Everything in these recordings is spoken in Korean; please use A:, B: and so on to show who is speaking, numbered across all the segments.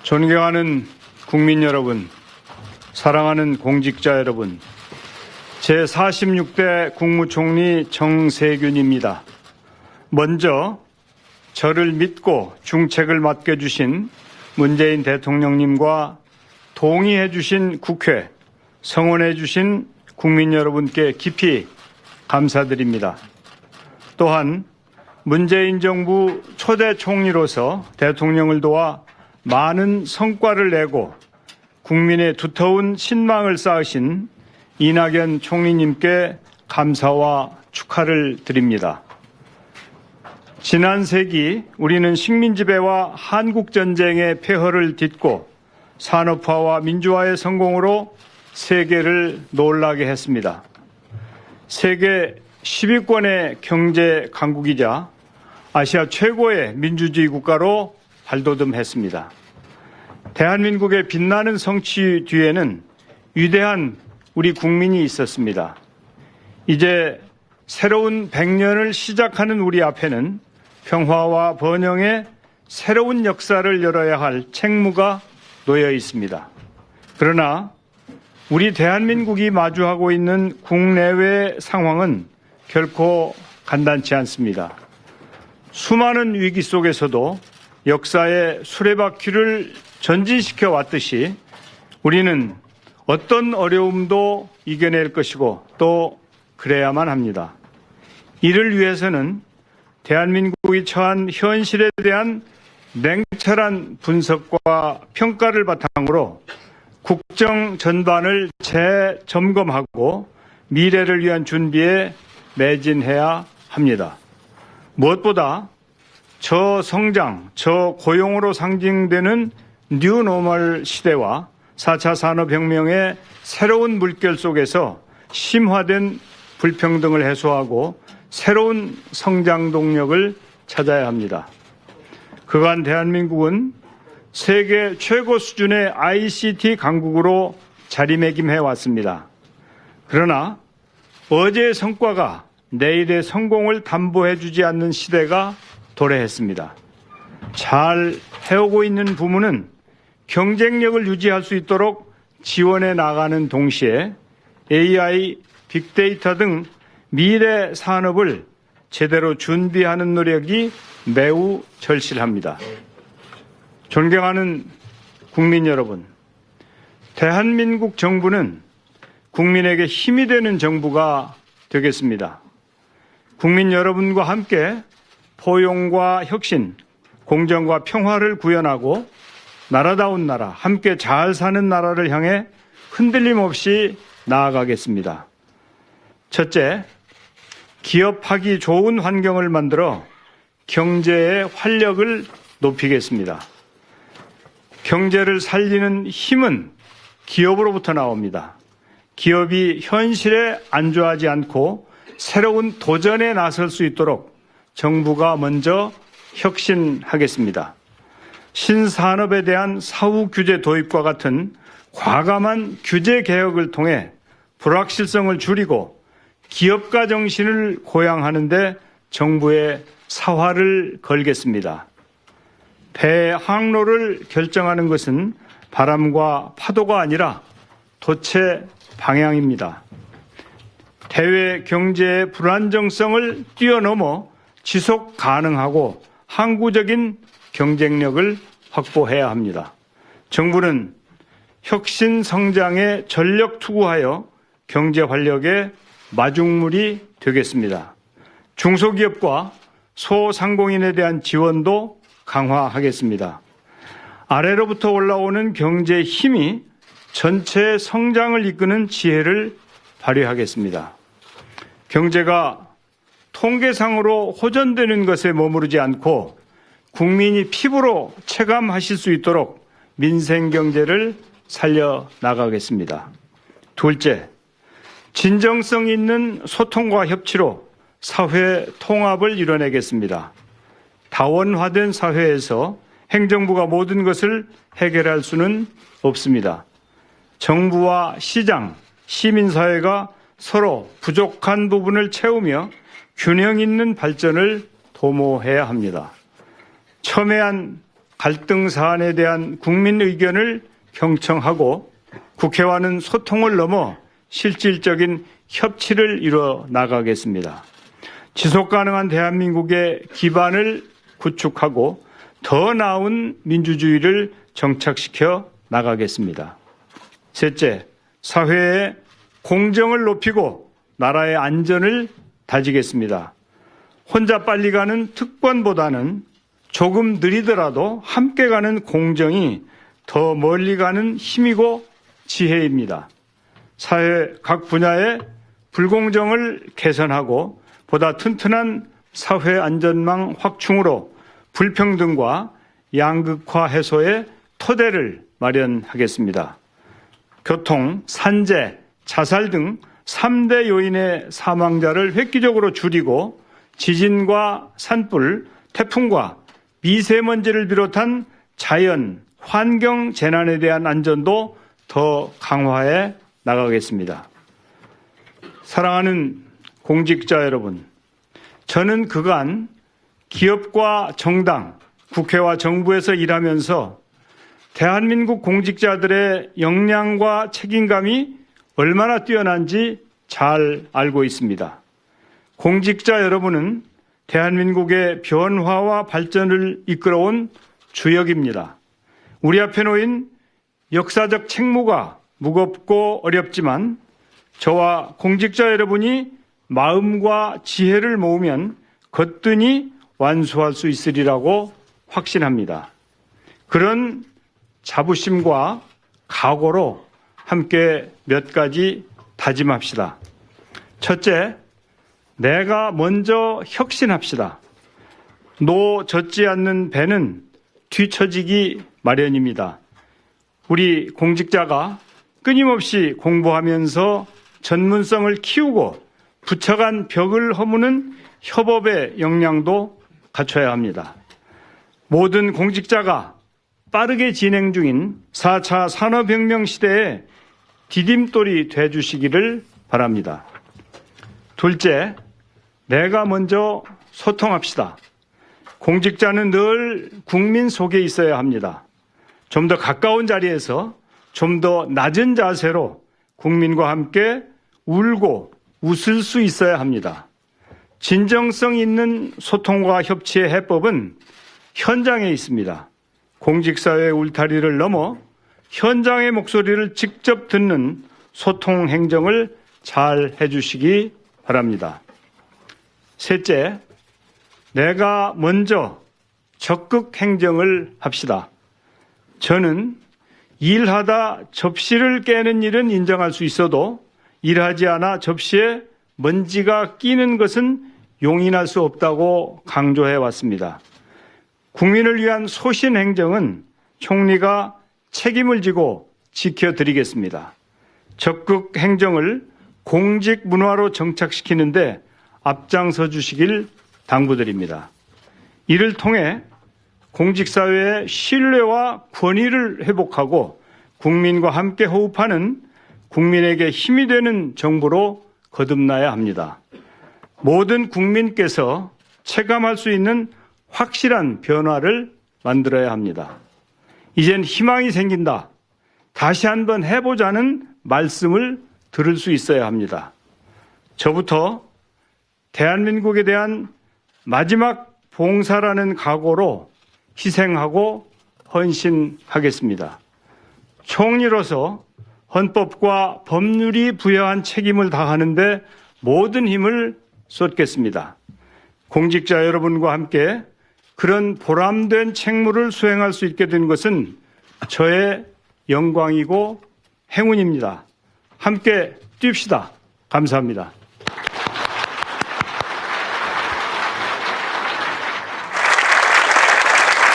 A: 존경하는 국민 여러분, 사랑하는 공직자 여러분, 제46대 국무총리 정세균입니다. 먼저 저를 믿고 중책을 맡겨주신 문재인 대통령님과 동의해주신 국회, 성원해주신 국민 여러분께 깊이 감사드립니다. 또한 문재인 정부 초대 총리로서 대통령을 도와 많은 성과를 내고 국민의 두터운 신망을 쌓으신 이낙연 총리님께 감사와 축하를 드립니다. 지난 세기 우리는 식민지배와 한국전쟁의 폐허를 딛고 산업화와 민주화의 성공으로 세계를 놀라게 했습니다. 세계 10위권의 경제 강국이자 아시아 최고의 민주주의 국가로 발돋움했습니다. 대한민국의 빛나는 성취 뒤에는 위대한 우리 국민이 있었습니다. 이제 새로운 100년을 시작하는 우리 앞에는 평화와 번영의 새로운 역사를 열어야 할 책무가 놓여 있습니다. 그러나 우리 대한민국이 마주하고 있는 국내외 상황은 결코 간단치 않습니다. 수많은 위기 속에서도 역사의 수레바퀴를 전진시켜 왔듯이 우리는 어떤 어려움도 이겨낼 것이고 또 그래야만 합니다. 이를 위해서는 대한민국이 처한 현실에 대한 냉철한 분석과 평가를 바탕으로 국정 전반을 재점검하고 미래를 위한 준비에 매진해야 합니다. 무엇보다 저성장, 저고용으로 상징되는 뉴노멀 시대와 4차 산업혁명의 새로운 물결 속에서 심화된 불평등을 해소하고 새로운 성장 동력을 찾아야 합니다. 그간 대한민국은 세계 최고 수준의 ICT 강국으로 자리매김해 왔습니다. 그러나 어제의 성과가 내일의 성공을 담보해 주지 않는 시대가 도래했습니다. 잘 해오고 있는 부문은 경쟁력을 유지할 수 있도록 지원해 나가는 동시에 AI, 빅데이터 등 미래 산업을 제대로 준비하는 노력이 매우 절실합니다. 존경하는 국민 여러분, 대한민국 정부는 국민에게 힘이 되는 정부가 되겠습니다. 국민 여러분과 함께 포용과 혁신, 공정과 평화를 구현하고 나라다운 나라, 함께 잘 사는 나라를 향해 흔들림 없이 나아가겠습니다. 첫째, 기업하기 좋은 환경을 만들어 경제의 활력을 높이겠습니다. 경제를 살리는 힘은 기업으로부터 나옵니다. 기업이 현실에 안주하지 않고 새로운 도전에 나설 수 있도록 정부가 먼저 혁신하겠습니다. 신산업에 대한 사후 규제 도입과 같은 과감한 규제 개혁을 통해 불확실성을 줄이고 기업가 정신을 고양하는 데 정부의 사활을 걸겠습니다. 배 항로를 결정하는 것은 바람과 파도가 아니라 도체 방향입니다. 대외 경제의 불안정성을 뛰어넘어 지속 가능하고 항구적인 경쟁력을 확보해야 합니다. 정부는 혁신 성장에 전력 투구하여 경제 활력의 마중물이 되겠습니다. 중소기업과 소상공인에 대한 지원도 강화하겠습니다. 아래로부터 올라오는 경제의 힘이 전체 성장을 이끄는 지혜를 발휘하겠습니다. 경제가 통계상으로 호전되는 것에 머무르지 않고 국민이 피부로 체감하실 수 있도록 민생경제를 살려나가겠습니다. 둘째, 진정성 있는 소통과 협치로 사회 통합을 이뤄내겠습니다. 다원화된 사회에서 행정부가 모든 것을 해결할 수는 없습니다. 정부와 시장, 시민사회가 서로 부족한 부분을 채우며 균형 있는 발전을 도모해야 합니다. 첨예한 갈등 사안에 대한 국민 의견을 경청하고 국회와는 소통을 넘어 실질적인 협치를 이뤄 나가겠습니다. 지속 가능한 대한민국의 기반을 구축하고 더 나은 민주주의를 정착시켜 나가겠습니다. 셋째, 사회의 공정을 높이고 나라의 안전을 다지겠습니다. 혼자 빨리 가는 특권보다는 조금 느리더라도 함께 가는 공정이 더 멀리 가는 힘이고 지혜입니다. 사회 각 분야의 불공정을 개선하고 보다 튼튼한 사회 안전망 확충으로 불평등과 양극화 해소의 토대를 마련하겠습니다. 교통, 산재, 자살 등 3대 요인의 사망자를 획기적으로 줄이고 지진과 산불, 태풍과 미세먼지를 비롯한 자연, 환경 재난에 대한 안전도 더 강화해 나가겠습니다. 사랑하는 공직자 여러분, 저는 그간 기업과 정당, 국회와 정부에서 일하면서 대한민국 공직자들의 역량과 책임감이 얼마나 뛰어난지 잘 알고 있습니다. 공직자 여러분은 대한민국의 변화와 발전을 이끌어온 주역입니다. 우리 앞에 놓인 역사적 책무가 무겁고 어렵지만 저와 공직자 여러분이 마음과 지혜를 모으면 거뜬히 완수할 수 있으리라고 확신합니다. 그런 자부심과 각오로 함께 몇 가지 다짐합시다. 첫째, 내가 먼저 혁신합시다. 노 젓지 않는 배는 뒤처지기 마련입니다. 우리 공직자가 끊임없이 공부하면서 전문성을 키우고 부처간 벽을 허무는 협업의 역량도 갖춰야 합니다. 모든 공직자가 빠르게 진행 중인 4차 산업혁명 시대에 디딤돌이 되어주시기를 바랍니다. 둘째, 내가 먼저 소통합시다. 공직자는 늘 국민 속에 있어야 합니다. 좀 더 가까운 자리에서 좀 더 낮은 자세로 국민과 함께 울고 웃을 수 있어야 합니다. 진정성 있는 소통과 협치의 해법은 현장에 있습니다. 공직사회의 울타리를 넘어 현장의 목소리를 직접 듣는 소통 행정을 잘 해주시기 바랍니다. 셋째, 내가 먼저 적극 행정을 합시다. 저는 일하다 접시를 깨는 일은 인정할 수 있어도 일하지 않아 접시에 먼지가 끼는 것은 용인할 수 없다고 강조해 왔습니다. 국민을 위한 소신 행정은 총리가 책임을 지고 지켜드리겠습니다. 적극 행정을 공직 문화로 정착시키는데 앞장서 주시길 당부드립니다. 이를 통해 공직사회의 신뢰와 권위를 회복하고 국민과 함께 호흡하는 국민에게 힘이 되는 정부로 거듭나야 합니다. 모든 국민께서 체감할 수 있는 확실한 변화를 만들어야 합니다. 이젠 희망이 생긴다. 다시 한번 해보자는 말씀을 들을 수 있어야 합니다. 저부터 대한민국에 대한 마지막 봉사라는 각오로 희생하고 헌신하겠습니다. 총리로서 헌법과 법률이 부여한 책임을 다하는데 모든 힘을 쏟겠습니다. 공직자 여러분과 함께 그런 보람된 책무를 수행할 수 있게 된 것은 저의 영광이고 행운입니다. 함께 뜁시다. 감사합니다.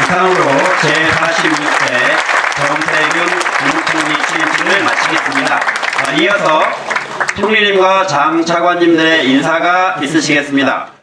B: 이상으로 제42회 정세균 국무총리 취임식을 마치겠습니다. 이어서 총리님과 장 차관님들의 인사가 있으시겠습니다.